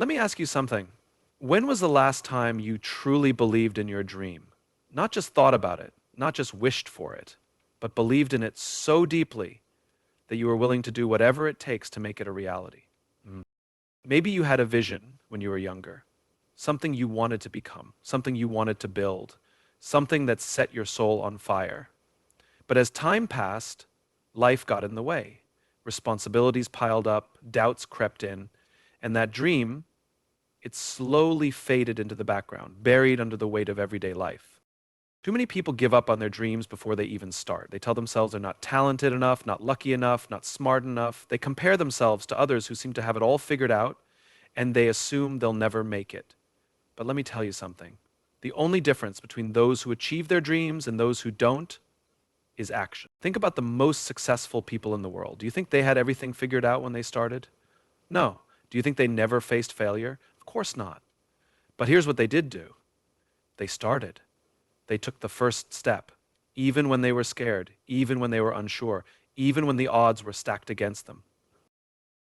Let me ask you something. When was the last time you truly believed in your dream? Not just thought about it, not just wished for it, but believed in it so deeply that you were willing to do whatever it takes to make it a reality. Maybe you had a vision when you were younger, something you wanted to become, something you wanted to build, something that set your soul on fire. But as time passed, life got in the way. Responsibilities piled up, doubts crept in, and that dream, it slowly faded into the background, buried under the weight of everyday life. Too many people give up on their dreams before they even start. They tell themselves they're not talented enough, not lucky enough, not smart enough. They compare themselves to others who seem to have it all figured out, and they assume they'll never make it. But let me tell you something. The only difference between those who achieve their dreams and those who don't is action. Think about the most successful people in the world. Do you think they had everything figured out when they started? No. Do you think they never faced failure? Of course not. But here's what they did do. They started. They took the first step, even when they were scared, even when they were unsure, even when the odds were stacked against them.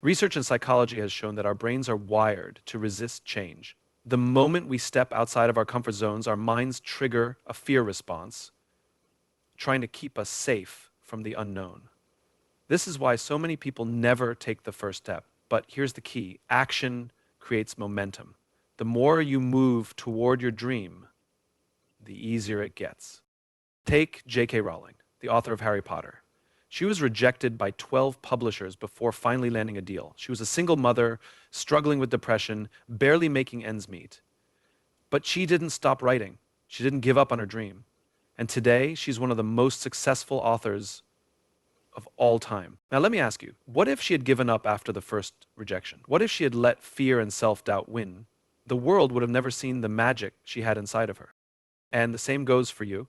Research in psychology has shown that our brains are wired to resist change. The moment we step outside of our comfort zones, our minds trigger a fear response, trying to keep us safe from the unknown. This is why so many people never take the first step. But here's the key. Action creates momentum. The more you move toward your dream, the easier it gets. Take J.K. Rowling, the author of Harry Potter. She was rejected by 12 publishers before finally landing a deal. She was a single mother, struggling with depression, barely making ends meet. But she didn't stop writing. She didn't give up on her dream. And today, she's one of the most successful authors of all time. Now, let me ask you, what if she had given up after the first rejection? What if she had let fear and self-doubt win? The world would have never seen the magic she had inside of her. And the same goes for you.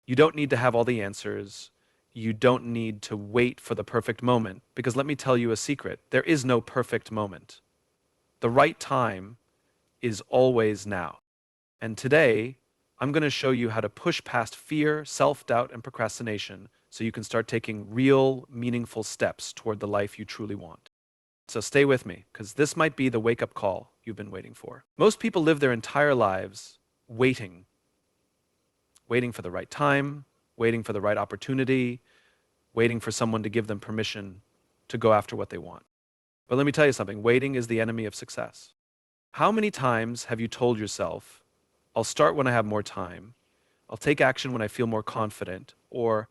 You don't need to have all the answers. You don't need to wait for the perfect moment, because let me tell you a secret. There is no perfect moment. The right time is always now. And today, I'm going to show you how to push past fear, self-doubt, and procrastination so you can start taking real, meaningful steps toward the life you truly want. So stay with me, because this might be the wake-up call you've been waiting for. Most people live their entire lives waiting for the right time, waiting for the right opportunity, waiting for someone to give them permission to go after what they want. But let me tell you something, waiting is the enemy of success. How many times have you told yourself, I'll start when I have more time, I'll take action when I feel more confident, or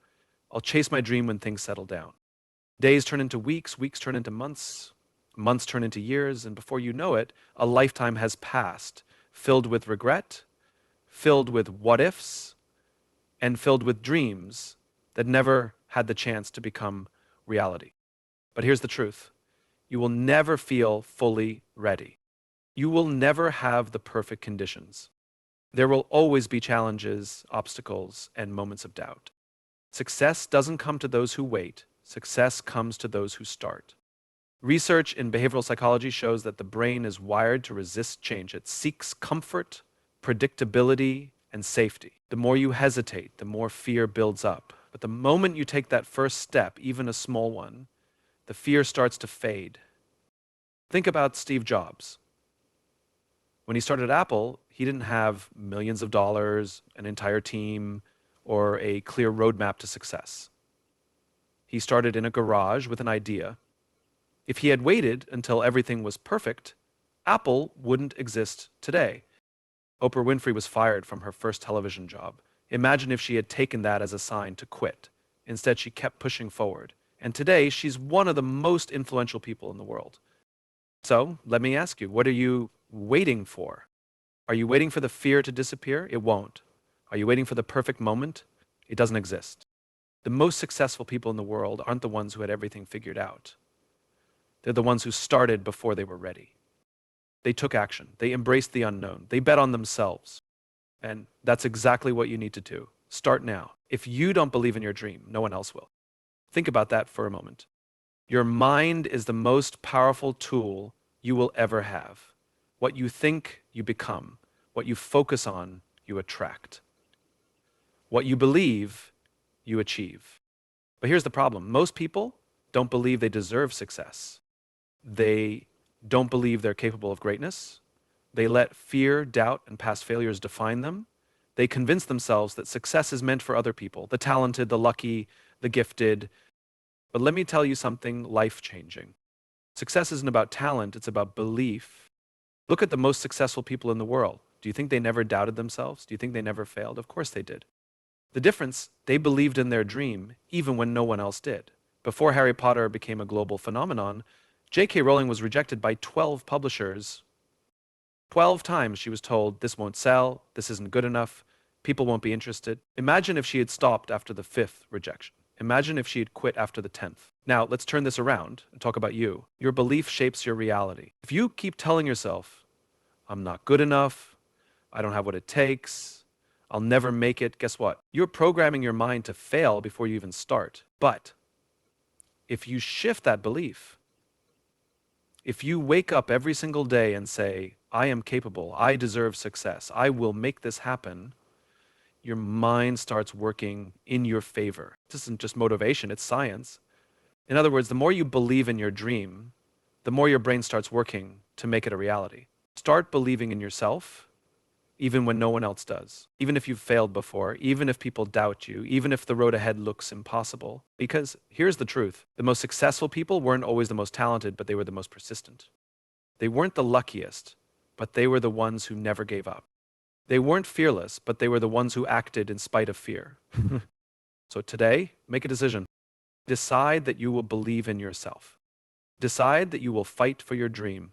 I'll chase my dream when things settle down? Days turn into weeks, weeks turn into months, months turn into years, and before you know it, a lifetime has passed, filled with regret, filled with what-ifs, and filled with dreams that never had the chance to become reality. But here's the truth. You will never feel fully ready. You will never have the perfect conditions. There will always be challenges, obstacles, and moments of doubt. Success doesn't come to those who wait. Success comes to those who start. Research in behavioral psychology shows that the brain is wired to resist change. It seeks comfort, predictability, and safety. The more you hesitate, the more fear builds up. But the moment you take that first step, even a small one, the fear starts to fade. Think about Steve Jobs. When he started Apple, he didn't have millions of dollars, an entire team, or a clear roadmap to success. He started in a garage with an idea. If he had waited until everything was perfect, Apple wouldn't exist today. Oprah Winfrey was fired from her first television job. Imagine if she had taken that as a sign to quit. Instead, she kept pushing forward. And today, she's one of the most influential people in the world. So, let me ask you, what are you waiting for? Are you waiting for the fear to disappear? It won't. Are you waiting for the perfect moment? It doesn't exist. The most successful people in the world aren't the ones who had everything figured out. They're the ones who started before they were ready. They took action. They embraced the unknown. They bet on themselves. And that's exactly what you need to do. Start now. If you don't believe in your dream, no one else will. Think about that for a moment. Your mind is the most powerful tool you will ever have. What you think, you become. What you focus on, you attract. What you believe, you achieve. But here's the problem. Most people don't believe they deserve success. They don't believe they're capable of greatness. They let fear, doubt, and past failures define them. They convince themselves that success is meant for other people, the talented, the lucky, the gifted. But let me tell you something life-changing. Success isn't about talent, it's about belief. Look at the most successful people in the world. Do you think they never doubted themselves? Do you think they never failed? Of course they did. The difference, they believed in their dream even when no one else did. Before Harry Potter became a global phenomenon, J.K. Rowling was rejected by 12 publishers. 12 times she was told, this won't sell, this isn't good enough, people won't be interested. Imagine if she had stopped after the 5th rejection. Imagine if she had quit after the 10th. Now, let's turn this around and talk about you. Your belief shapes your reality. If you keep telling yourself, I'm not good enough, I don't have what it takes, I'll never make it, guess what? You're programming your mind to fail before you even start. But if you shift that belief, if you wake up every single day and say, I am capable, I deserve success, I will make this happen, your mind starts working in your favor. This isn't just motivation, it's science. In other words, the more you believe in your dream, the more your brain starts working to make it a reality. Start believing in yourself, even when no one else does. Even if you've failed before, even if people doubt you, even if the road ahead looks impossible. Because here's the truth. The most successful people weren't always the most talented, but they were the most persistent. They weren't the luckiest, but they were the ones who never gave up. They weren't fearless, but they were the ones who acted in spite of fear. So today, make a decision. Decide that you will believe in yourself. Decide that you will fight for your dream.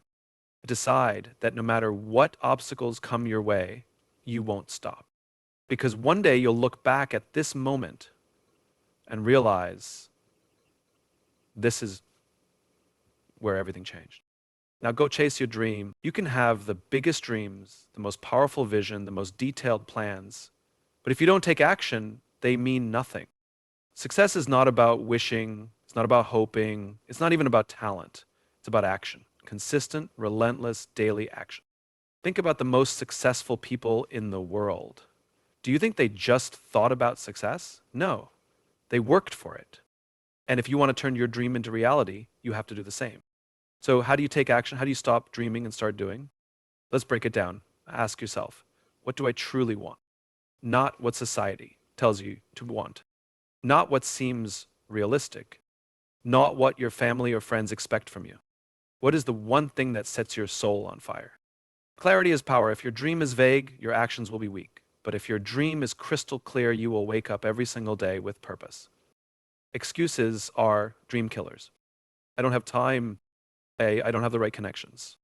Decide that no matter what obstacles come your way, you won't stop. Because one day you'll look back at this moment and realize this is where everything changed. Now go chase your dream. You can have the biggest dreams, the most powerful vision, the most detailed plans, but if you don't take action, they mean nothing. Success is not about wishing, it's not about hoping, it's not even about talent. It's about action. Consistent, relentless, daily action. Think about the most successful people in the world. Do you think they just thought about success? No, they worked for it. And if you want to turn your dream into reality, you have to do the same. So how do you take action? How do you stop dreaming and start doing? Let's break it down. Ask yourself, what do I truly want? Not what society tells you to want. Not what seems realistic. Not what your family or friends expect from you. What is the one thing that sets your soul on fire? Clarity is power. If your dream is vague, your actions will be weak. But if your dream is crystal clear, you will wake up every single day with purpose. Excuses are dream killers. I don't have time. I don't have the right connections.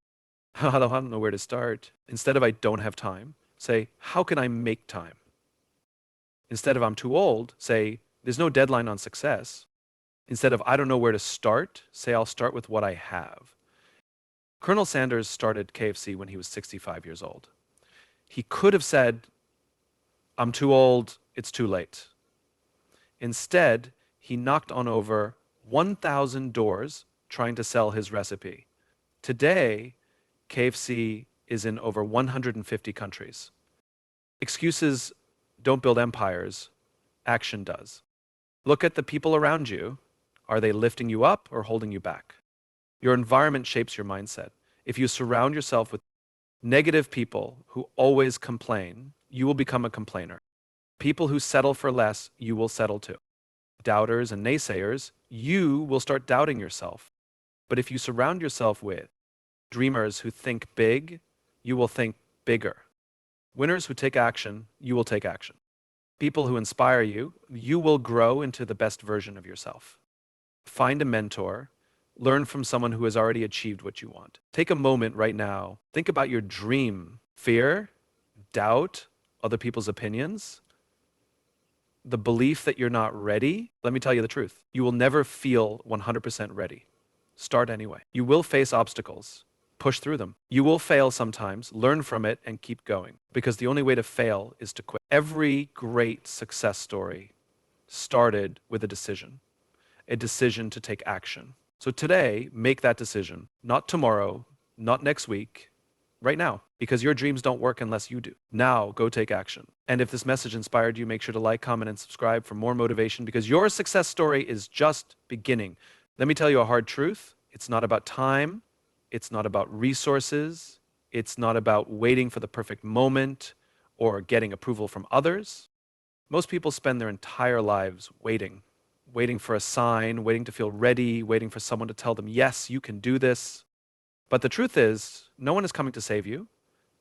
I don't know where to start. Instead of I don't have time, say, how can I make time? Instead of I'm too old, say, there's no deadline on success. Instead of I don't know where to start, say I'll start with what I have. Colonel Sanders started KFC when he was 65 years old. He could have said, I'm too old, it's too late. Instead, he knocked on over 1,000 doors trying to sell his recipe. Today, KFC is in over 150 countries. Excuses don't build empires, action does. Look at the people around you. Are they lifting you up or holding you back? Your environment shapes your mindset. If you surround yourself with negative people who always complain, you will become a complainer. People who settle for less, you will settle too. Doubters and naysayers, you will start doubting yourself. But if you surround yourself with dreamers who think big, you will think bigger. Winners who take action, you will take action. People who inspire you, you will grow into the best version of yourself. Find a mentor. Learn from someone who has already achieved what you want. Take a moment right now. Think about your dream. Fear, doubt, other people's opinions, the belief that you're not ready. Let me tell you the truth. You will never feel 100% ready. Start anyway. You will face obstacles. Push through them. You will fail sometimes. Learn from it and keep going. Because the only way to fail is to quit. Every great success story started with a decision to take action. So today, make that decision. Not tomorrow, not next week, right now. Because your dreams don't work unless you do. Now, go take action. And if this message inspired you, make sure to like, comment, and subscribe for more motivation because your success story is just beginning. Let me tell you a hard truth. It's not about time. It's not about resources. It's not about waiting for the perfect moment or getting approval from others. Most people spend their entire lives waiting, waiting for a sign, waiting to feel ready, waiting for someone to tell them, yes, you can do this. But the truth is, no one is coming to save you.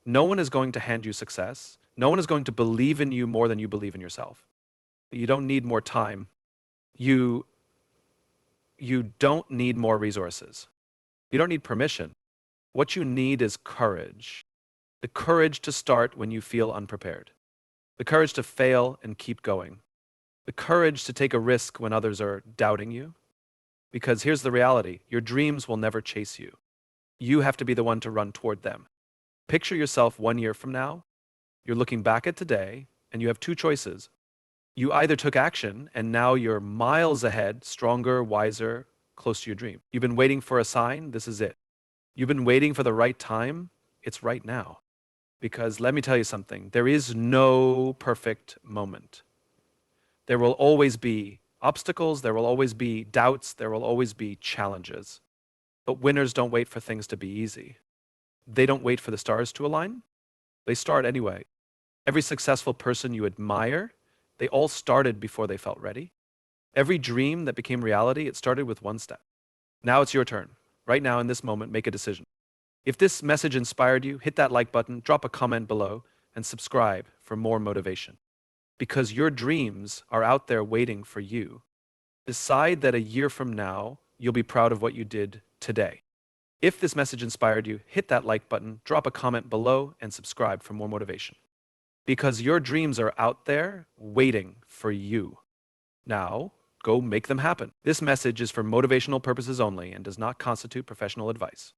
No one is going to hand you success. No one is going to believe in you more than you believe in yourself. You don't need more time. You, you don't need more resources. You don't need permission. What you need is courage. The courage to start when you feel unprepared. The courage to fail and keep going. The courage to take a risk when others are doubting you. Because here's the reality, your dreams will never chase you. You have to be the one to run toward them. Picture yourself 1 year from now. You're looking back at today, and you have two choices. You either took action, and now you're miles ahead, stronger, wiser, close to your dream. You've been waiting for a sign, this is it. You've been waiting for the right time, it's right now. Because let me tell you something, there is no perfect moment. There will always be obstacles, there will always be doubts, there will always be challenges. But winners don't wait for things to be easy. They don't wait for the stars to align. They start anyway. Every successful person you admire, they all started before they felt ready. Every dream that became reality, it started with one step. Now it's your turn. Right now, in this moment, make a decision. If this message inspired you, hit that like button, drop a comment below, and subscribe for more motivation. Because your dreams are out there waiting for you. Decide that a year from now, you'll be proud of what you did today. If this message inspired you, hit that like button, drop a comment below, and subscribe for more motivation. Because your dreams are out there waiting for you. Now, go make them happen. This message is for motivational purposes only and does not constitute professional advice.